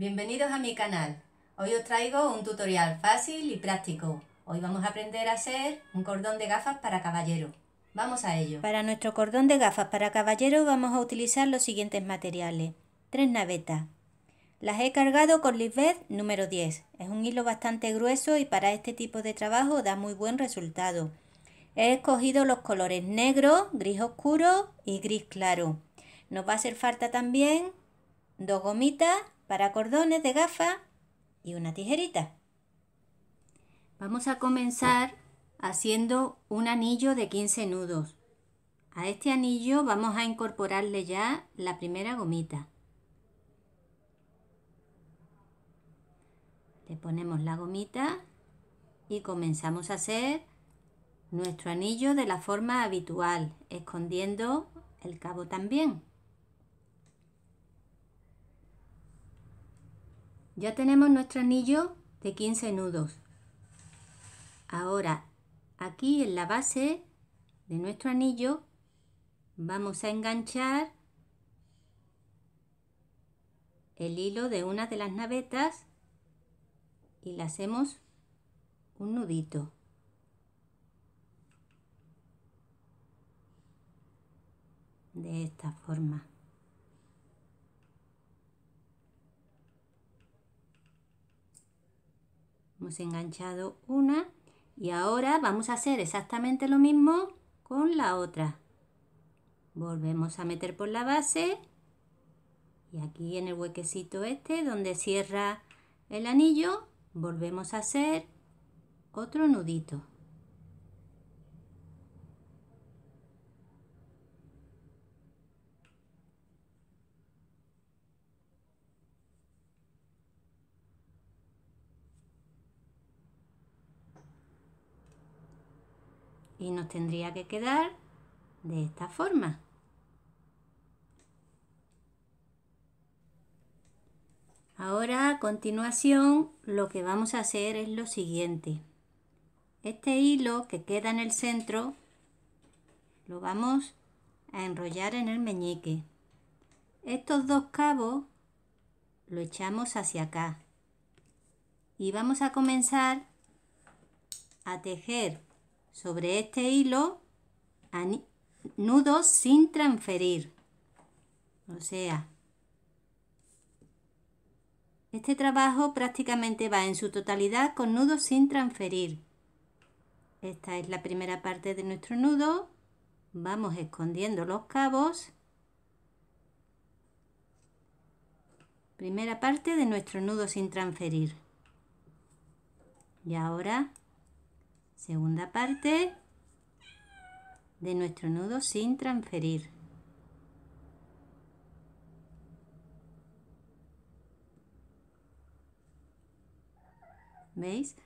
Bienvenidos a mi canal. Hoy os traigo un tutorial fácil y práctico. Hoy vamos a aprender a hacer un cordón de gafas para caballero. Vamos a ello. Para nuestro cordón de gafas para caballero vamos a utilizar los siguientes materiales. 3 navetas. Las he cargado con Lisbeth número 10. Es un hilo bastante grueso y para este tipo de trabajo da muy buen resultado. He escogido los colores negro, gris oscuro y gris claro. Nos va a hacer falta también 2 gomitas para cordones de gafas y una tijerita. Vamos a comenzar haciendo un anillo de 15 nudos. A este anillo vamos a incorporarle ya la primera gomita. Le ponemos la gomita y comenzamos a hacer nuestro anillo de la forma habitual, escondiendo el cabo también. Ya tenemos nuestro anillo de 15 nudos. Ahora, aquí en la base de nuestro anillo vamos a enganchar el hilo de una de las navetas y le hacemos un nudito. De esta forma. Hemos enganchado una y ahora vamos a hacer exactamente lo mismo con la otra. Volvemos a meter por la base y aquí en el huequecito este donde cierra el anillo volvemos a hacer otro nudito. Y nos tendría que quedar de esta forma. Ahora a continuación lo que vamos a hacer es lo siguiente. Este hilo que queda en el centro lo vamos a enrollar en el meñique. Estos dos cabos lo echamos hacia acá y vamos a comenzar a tejer sobre este hilo nudos sin transferir. O sea, este trabajo prácticamente va en su totalidad con nudos sin transferir. Esta es la primera parte de nuestro nudo. Vamos escondiendo los cabos. Primera parte de nuestro nudo sin transferir. Y ahora, segunda parte de nuestro nudo sin transferir. ¿Veis?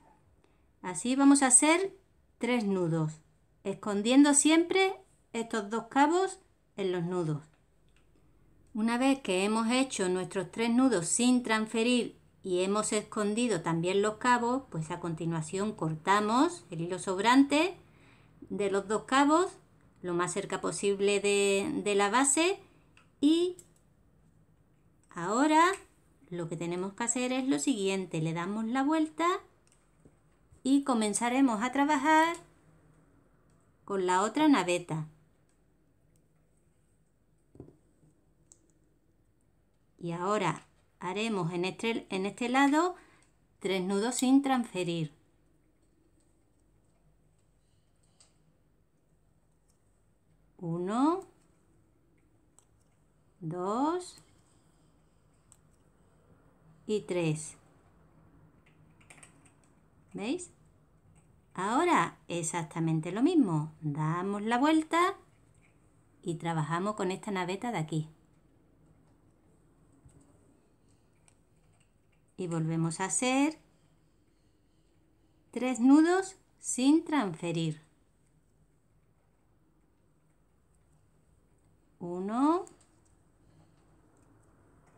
Así vamos a hacer 3 nudos, escondiendo siempre estos dos cabos en los nudos. Una vez que hemos hecho nuestros 3 nudos sin transferir y hemos escondido también los cabos, pues a continuación cortamos el hilo sobrante de los dos cabos lo más cerca posible de la base y ahora lo que tenemos que hacer es lo siguiente, le damos la vuelta y comenzaremos a trabajar con la otra naveta. Y ahora haremos en este lado 3 nudos sin transferir. 1, 2 y 3. ¿Veis? Ahora exactamente lo mismo. Damos la vuelta y trabajamos con esta naveta de aquí. Y volvemos a hacer 3 nudos sin transferir. 1,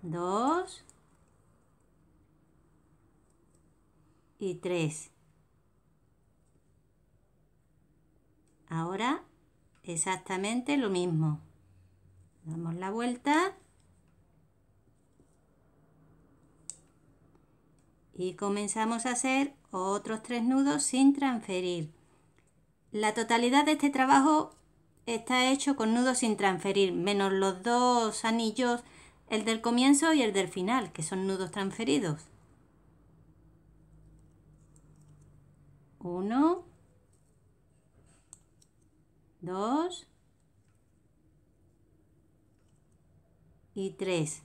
2 y 3. Ahora exactamente lo mismo. Damos la vuelta y comenzamos a hacer otros 3 nudos sin transferir. La totalidad de este trabajo está hecho con nudos sin transferir, menos los 2 anillos, el del comienzo y el del final, que son nudos transferidos. 1, 2 y 3.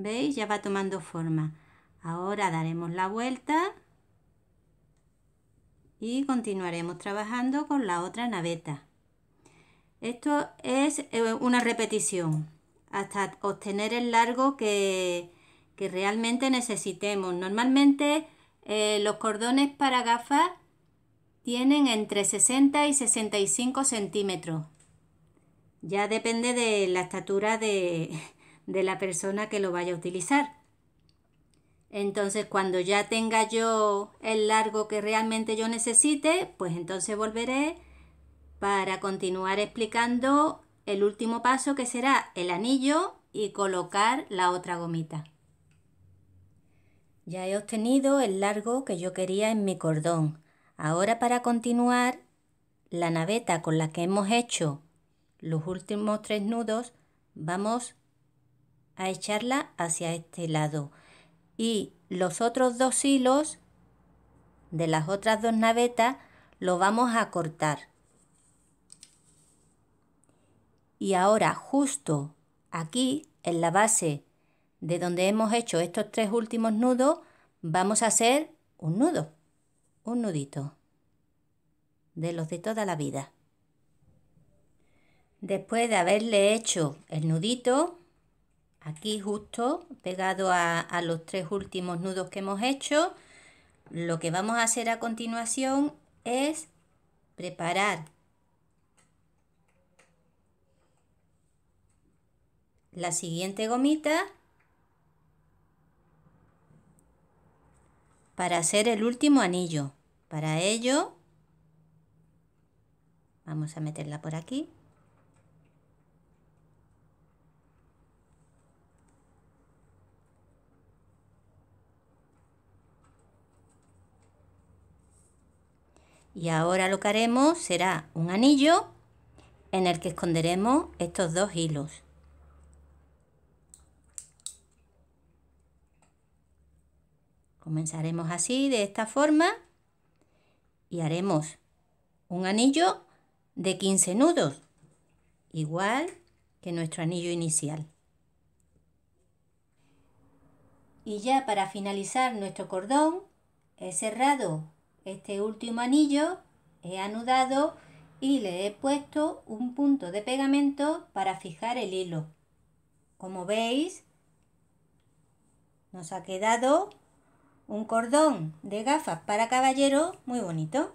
¿Veis? Ya va tomando forma. Ahora daremos la vuelta y continuaremos trabajando con la otra naveta. Esto es una repetición hasta obtener el largo que realmente necesitemos. Normalmente los cordones para gafas tienen entre 60 y 65 centímetros. Ya depende de la estatura de la persona que lo vaya a utilizar. Entonces, cuando ya tenga yo el largo que realmente yo necesite, pues entonces volveré para continuar explicando el último paso, que será el anillo y colocar la otra gomita. Ya he obtenido el largo que yo quería en mi cordón. Ahora, para continuar, la naveta con la que hemos hecho los últimos 3 nudos, vamos a echarla hacia este lado. Y los otros 2 hilos de las otras 2 navetas los vamos a cortar. Y ahora, justo aquí en la base de donde hemos hecho estos 3 últimos nudos, vamos a hacer un nudo, un nudito de los de toda la vida. Después de haberle hecho el nudito aquí justo pegado a los 3 últimos nudos que hemos hecho, lo que vamos a hacer a continuación es preparar la siguiente gomita para hacer el último anillo. Para ello vamos a meterla por aquí. Y ahora lo que haremos será un anillo en el que esconderemos estos 2 hilos. Comenzaremos así, de esta forma, y haremos un anillo de 15 nudos, igual que nuestro anillo inicial. Y ya para finalizar nuestro cordón, he cerrado este último anillo, he anudado y le he puesto un punto de pegamento para fijar el hilo. Como veis, nos ha quedado un cordón de gafas para caballero muy bonito.